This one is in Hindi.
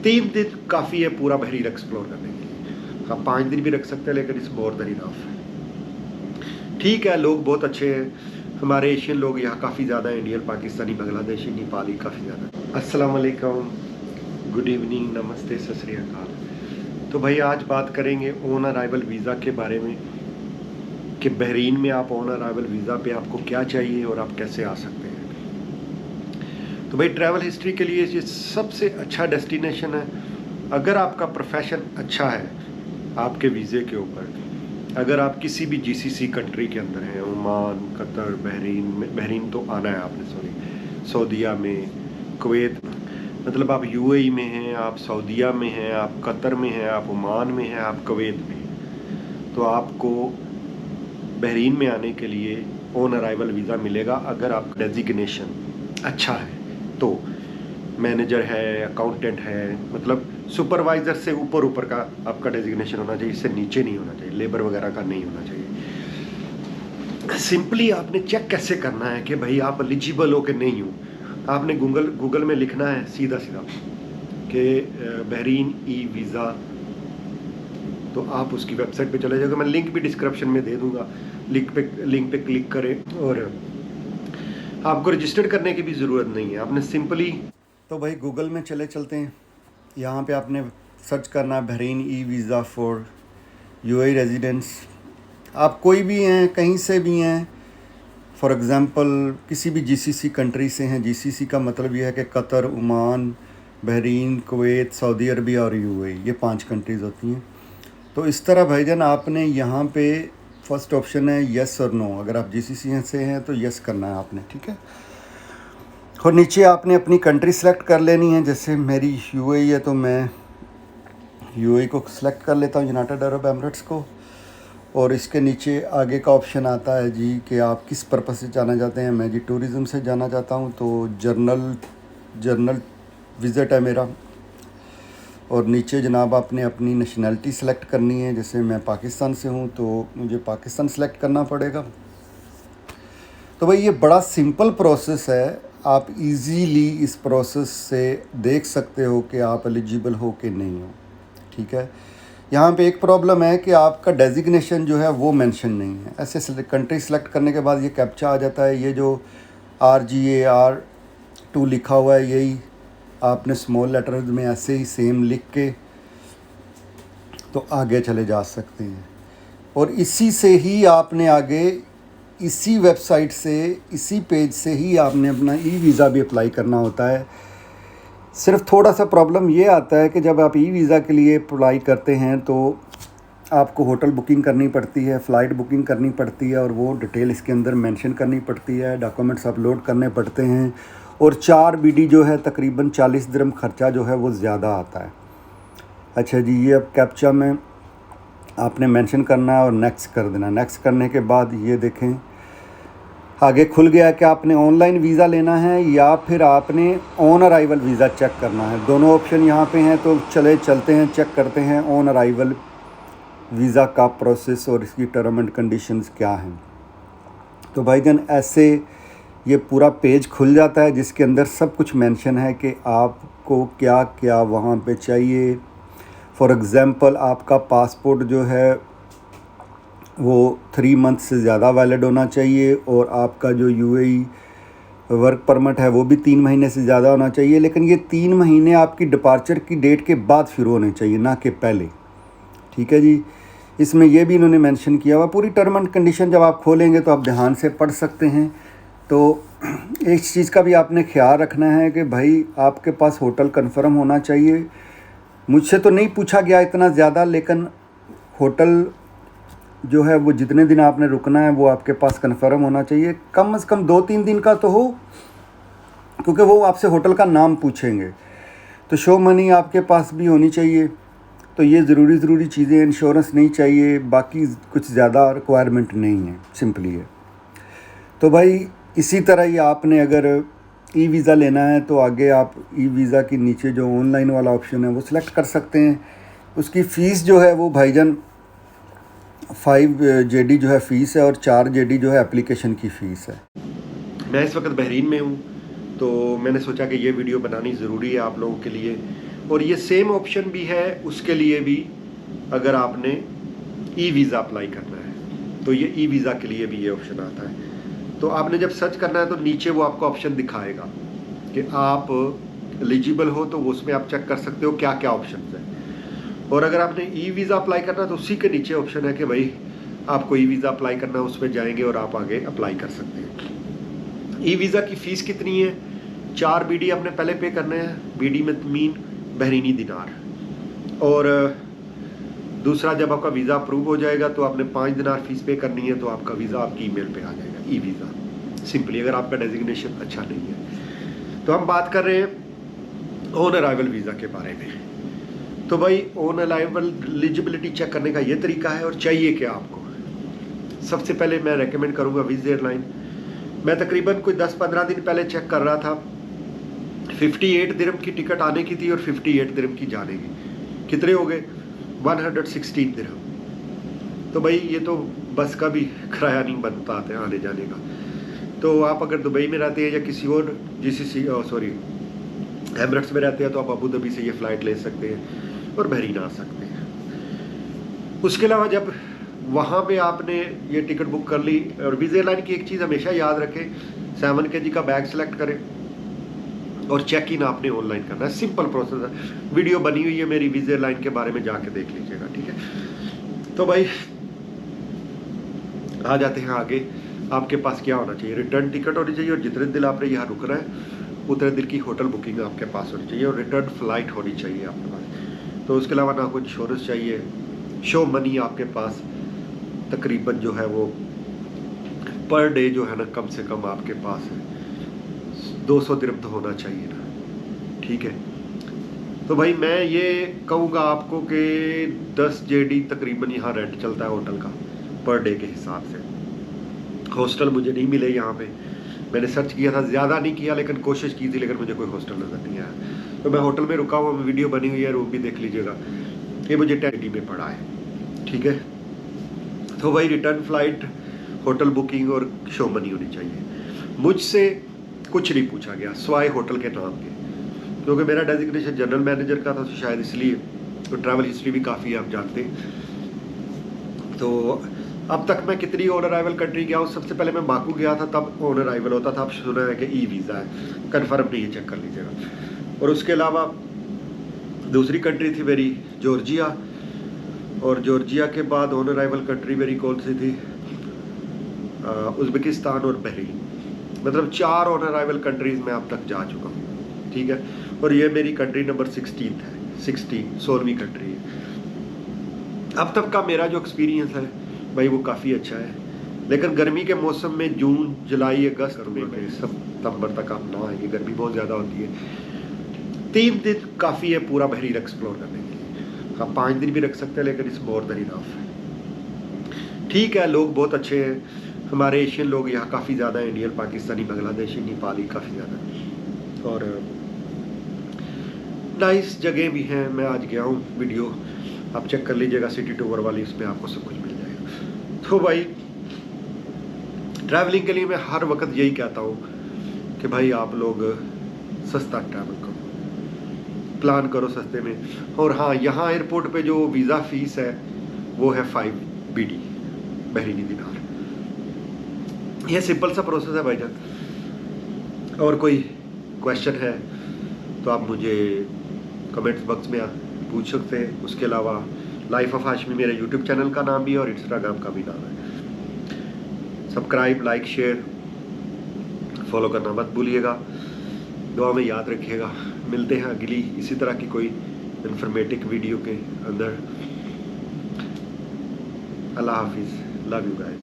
3 दिन काफ़ी है पूरा बहरीन एक्सप्लोर करने के लिए। आप 5 दिन भी रख सकते हैं, लेकिन इट्स मोर देन इनफ। ठीक है, लोग बहुत अच्छे हैं, हमारे एशियन लोग यहाँ काफ़ी ज़्यादा हैं, इंडियन, पाकिस्तानी, बांग्लादेशी, नेपाली काफ़ी ज़्यादा। अस्सलाम वालेकुम, गुड इवनिंग, नमस्ते, सत श्री अकाल। तो भाई आज बात करेंगे ऑन अराइवल वीज़ा के बारे में कि बहरीन में आप ऑन अराइवल वीज़ा पे आपको क्या चाहिए और आप कैसे आ सकते हैं। तो भाई ट्रैवल हिस्ट्री के लिए ये सबसे अच्छा डेस्टिनेशन है अगर आपका प्रोफेशन अच्छा है आपके वीज़े के ऊपर। अगर आप किसी भी जीसीसी कंट्री के अंदर हैं, ओमान, कतर, बहरीन तो आना है आपने, सॉरी, सऊदीया में, कुवैत, मतलब आप यूएई में हैं, आप सऊदीया में हैं, आप कतर में हैं, आप ओमान में हैं, आप कुवैत में हैं, तो आपको बहरीन में आने के लिए ऑन अराइवल वीज़ा मिलेगा अगर आपका डेजिग्नेशन अच्छा है। तो मैनेजर है, अकाउंटेंट है, मतलब सुपरवाइज़र से ऊपर का आपका डेजिग्नेशन होना चाहिए, इससे नीचे नहीं होना चाहिए, लेबर वगैरह का नहीं होना चाहिए। सिंपली आपने चेक कैसे करना है कि भाई आप एलिजिबल हो कि नहीं हो। आपने गूगल में लिखना है सीधा कि बहरीन ई वीज़ा, तो आप उसकी वेबसाइट पे चले जाओगे। मैं लिंक भी डिस्क्रिप्शन में दे दूंगा, लिंक पे क्लिक करें और आपको रजिस्टर करने की भी ज़रूरत नहीं है, आपने सिंपली, तो भाई गूगल में चलते हैं, यहाँ पे आपने सर्च करना है Bahrain e visa for UAE residents. आप कोई भी हैं, कहीं से भी हैं, फॉर एग्ज़ाम्पल किसी भी जीसीसी कंट्री से हैं। जीसीसी का मतलब ये है कि Qatar, Oman, Bahrain, Kuwait, Saudi Arabia और यूएई, ये 5 कंट्रीज़ होती हैं। तो इस तरह भाईजान आपने यहाँ पे फर्स्ट ऑप्शन है येस और नो। अगर आप जीसीसी से हैं तो येस करना है आपने, ठीक है। और नीचे आपने अपनी कंट्री सेलेक्ट कर लेनी है। जैसे मेरी यूएई है तो मैं यूएई को सिलेक्ट कर लेता हूँ, यूनाइटेड अरब एमिरेट्स को। और इसके नीचे आगे का ऑप्शन आता है जी कि आप किस पर्पस से जाना चाहते हैं। मैं जी टूरिज़म से जाना चाहता हूँ, तो जर्नल विज़िट है मेरा। और नीचे जनाब आपने अपनी नेशनैलिटी सेलेक्ट करनी है। जैसे मैं पाकिस्तान से हूँ तो मुझे पाकिस्तान सेलेक्ट करना पड़ेगा। तो भाई ये बड़ा सिंपल प्रोसेस है, आप इजीली इस प्रोसेस से देख सकते हो कि आप एलिजिबल हो कि नहीं हो, ठीक है। यहाँ पे एक प्रॉब्लम है कि आपका डेजिग्नेशन जो है वो मेंशन नहीं है। ऐसे कंट्री सेलेक्ट करने के बाद ये कैप्चा आ जाता है, ये जो RGAR2 लिखा हुआ है, यही आपने स्मॉल लेटर्स में ऐसे ही सेम लिख के तो आगे चले जा सकते हैं। और इसी से ही आपने आगे, इसी वेबसाइट से, इसी पेज से ही आपने अपना ई वीज़ा भी अप्लाई करना होता है। सिर्फ थोड़ा सा प्रॉब्लम ये आता है कि जब आप ई वीज़ा के लिए अप्लाई करते हैं तो आपको होटल बुकिंग करनी पड़ती है, फ़्लाइट बुकिंग करनी पड़ती है, और वो डिटेल इसके अंदर मेंशन करनी पड़ती है, डॉक्यूमेंट्स अपलोड करने पड़ते हैं। और 4 BD जो है तकरीबन 40 दिरहम खर्चा जो है वो ज़्यादा आता है। अच्छा जी, ये अब कैप्चा में आपने मेंशन करना है और नेक्स्ट कर देना। नेक्स्ट करने के बाद ये देखें आगे खुल गया कि आपने ऑनलाइन वीज़ा लेना है या फिर आपने ऑन अराइवल वीज़ा चेक करना है। दोनों ऑप्शन यहाँ पे हैं, तो चलते हैं, चेक करते हैं ऑन अराइवल वीज़ा का प्रोसेस और इसकी टर्म एंड कंडीशंस क्या हैं। तो भाईजान ऐसे ये पूरा पेज खुल जाता है जिसके अंदर सब कुछ मेंशन है कि आपको क्या क्या वहाँ पे चाहिए। फॉर एग्ज़ाम्पल आपका पासपोर्ट जो है वो 3 मंथ से ज़्यादा वैलिड होना चाहिए, और आपका जो यूएई वर्क परमिट है वो भी 3 महीने से ज़्यादा होना चाहिए। लेकिन ये 3 महीने आपकी डिपार्चर की डेट के बाद शुरू होने चाहिए, ना कि पहले, ठीक है जी। इसमें ये भी इन्होंने मेंशन किया हुआ। पूरी टर्म एंड कंडीशन जब आप खोलेंगे तो आप ध्यान से पढ़ सकते हैं। तो एक चीज़ का भी आपने ख्याल रखना है कि भाई आपके पास होटल कंफर्म होना चाहिए। मुझसे तो नहीं पूछा गया इतना ज़्यादा, लेकिन होटल जो है वो जितने दिन आपने रुकना है वो आपके पास कंफर्म होना चाहिए। कम से कम 2-3 दिन का तो हो, क्योंकि वो आपसे होटल का नाम पूछेंगे। तो शो मनी आपके पास भी होनी चाहिए। तो ये ज़रूरी चीज़ें, इंश्योरेंस नहीं चाहिए, बाकी कुछ ज़्यादा रिक्वायरमेंट नहीं है, सिंपली है। तो भाई इसी तरह ही आपने अगर ई वीज़ा लेना है तो आगे आप ई वीज़ा के नीचे जो ऑनलाइन वाला ऑप्शन है वो सिलेक्ट कर सकते हैं। उसकी फ़ीस जो है वो भाईजान 5 JD जो है फ़ीस है, और 4 JD जो है एप्लीकेशन की फ़ीस है। मैं इस वक्त बहरीन में हूँ, तो मैंने सोचा कि ये वीडियो बनानी ज़रूरी है आप लोगों के लिए। और ये सेम ऑप्शन भी है उसके लिए भी, अगर आपने ई वीज़ा अप्लाई करना है तो ये ई वीज़ा के लिए भी ये ऑप्शन आता है। तो आपने जब सर्च करना है तो नीचे वो आपको ऑप्शन दिखाएगा कि आप एलिजिबल हो, तो वो उसमें आप चेक कर सकते हो क्या क्या ऑप्शन है। और अगर आपने ई वीज़ा अप्लाई करना है तो उसी के नीचे ऑप्शन है कि भाई आपको ई वीज़ा अप्लाई करना है, उसमें जाएंगे और आप आगे अप्लाई कर सकते हैं। ई वीज़ा की फ़ीस कितनी है? 4 BD आपने पहले पे करने हैं, BD में मीन बहरीनी दिनार। और दूसरा, जब आपका वीज़ा अप्रूव हो जाएगा तो आपने 5 दिनार फीस पे करनी है, तो आपका वीज़ा आपकी ईमेल पे आ जाएगा, ई वीज़ा सिंपली, अगर आपका डेजिग्नेशन अच्छा नहीं है। तो हम बात कर रहे हैं ऑन अराइवल वीज़ा के बारे में। तो भाई ऑन अराइवल एलिजिबिलिटी चेक करने का ये तरीका है। और चाहिए क्या आपको? सबसे पहले मैं रेकमेंड करूँगा विज़ एयरलाइन। मैं तकरीबन कोई 10-15 दिन पहले चेक कर रहा था, 58 दिरहम की टिकट आने की थी और 58 दिरहम की जाने की। कितने हो गए? 116 दिरहम। तो भाई ये तो बस का भी किराया नहीं बन पाते आने जाने का। तो आप अगर दुबई में रहते हैं या किसी और एमरेट्स में रहते हैं तो आप अबू धाबी से ये फ़्लाइट ले सकते हैं और बहरीन आ सकते हैं। उसके अलावा जब वहाँ पे आपने ये टिकट बुक कर ली, और विज़ एयरलाइन की एक चीज़ हमेशा याद रखें, 7 kg का बैग सेलेक्ट करें और चेक इन आपने ऑनलाइन करना है। सिंपल प्रोसेस है, वीडियो बनी हुई है मेरी विज़ एयरलाइन के बारे में, जाके देख लीजिएगा, ठीक है। तो भाई आ जाते हैं आगे। आपके पास क्या होना चाहिए? रिटर्न टिकट होनी चाहिए, और जितने दिन आपने यहाँ रुकना है उतने दिन की होटल बुकिंग आपके पास होनी चाहिए, और रिटर्न फ्लाइट होनी चाहिए आपके पास। तो उसके अलावा ना कुछ इंश्योरेंस चाहिए। शो मनी आपके पास तकरीबन जो है वो पर डे जो है ना, कम से कम आपके पास है 200 दिरहम तो होना चाहिए ना, ठीक है। तो भाई मैं ये कहूँगा आपको कि 10 JD तकरीबन यहाँ रेंट चलता है होटल का पर डे के हिसाब से। हॉस्टल मुझे नहीं मिले यहाँ पे, मैंने सर्च किया था, ज़्यादा नहीं किया लेकिन कोशिश की थी, लेकिन मुझे कोई हॉस्टल नज़र नहीं आया। तो मैं होटल में रुका हुआ, वीडियो बनी हुई है, रूम भी देख लीजिएगा। ये मुझे 10 JD में पड़ा है, ठीक है। तो भाई रिटर्न फ्लाइट, होटल बुकिंग और शो मनी होनी चाहिए। मुझसे कुछ नहीं पूछा गया स्वाय होटल के नाम के, क्योंकि मेरा डेजिग्नेशन जनरल मैनेजर का था, तो शायद इसलिए। तो ट्रैवल हिस्ट्री भी काफ़ी आप जानते हैं। तो अब तक मैं कितनी ऑन अराइवल कंट्री गया हूँ? सबसे पहले मैं बाकू गया था, तब ऑन अराइवल होता था। अब सुना है कि ई वीज़ा है, कन्फर्म नहीं है, चेक कर लीजिएगा। और उसके अलावा दूसरी कंट्री थी मेरी जॉर्जिया, और जॉर्जिया के बाद ऑन अराइवल कंट्री मेरी कौन सी थी? उज़्बेकिस्तान और बहरीन। मतलब 4 ऑन अराइवल कंट्रीज़ में अब तक जा चुका हूँ, ठीक है। और ये मेरी कंट्री नंबर 16 है, 16वीं कंट्री है। अब तक का मेरा जो एक्सपीरियंस है भाई वो काफ़ी अच्छा है। लेकिन गर्मी के मौसम में जून, जुलाई, अगस्त में सितंबर तक आप ना आएंगे, गर्मी बहुत ज़्यादा होती है। 3 दिन काफ़ी है पूरा बहरीन एक्सप्लोर करने के लिए। आप 5 दिन भी रख सकते हैं, लेकिन इट्स मोर देन इनफ। ठीक है, लोग बहुत अच्छे हैं, हमारे एशियन लोग यहाँ काफ़ी ज़्यादा हैं, इंडियन, पाकिस्तानी, बांग्लादेशी, नेपाली काफ़ी ज़्यादा, और नाइस जगह भी हैं। मैं आज गया हूँ, वीडियो आप चेक कर लीजिएगा, सिटी टूर वाली, उसमें आपको सब कुछ मिल जाएगा। तो भाई ट्रैवलिंग के लिए मैं हर वक्त यही कहता हूँ कि भाई आप लोग सस्ता ट्रैवल करो, प्लान करो सस्ते में। और हाँ, यहाँ एयरपोर्ट पे जो वीज़ा फ़ीस है वो है 5 BD बहरीनी दिनार। ये सिंपल सा प्रोसेस है भाईजान। और कोई क्वेश्चन है तो आप मुझे कमेंट्स बॉक्स में पूछ सकते हैं। उसके अलावा लाइफ ऑफ हाशमी मेरे यूट्यूब चैनल का नाम भी है और इंस्टाग्राम का भी नाम है। सब्सक्राइब, लाइक, शेयर, फॉलो करना मत भूलिएगा। दुआ में याद रखिएगा। मिलते हैं अगली इसी तरह की कोई इंफॉर्मेटिव वीडियो के अंदर। अल्लाह हाफिज़, लव यू गाइस।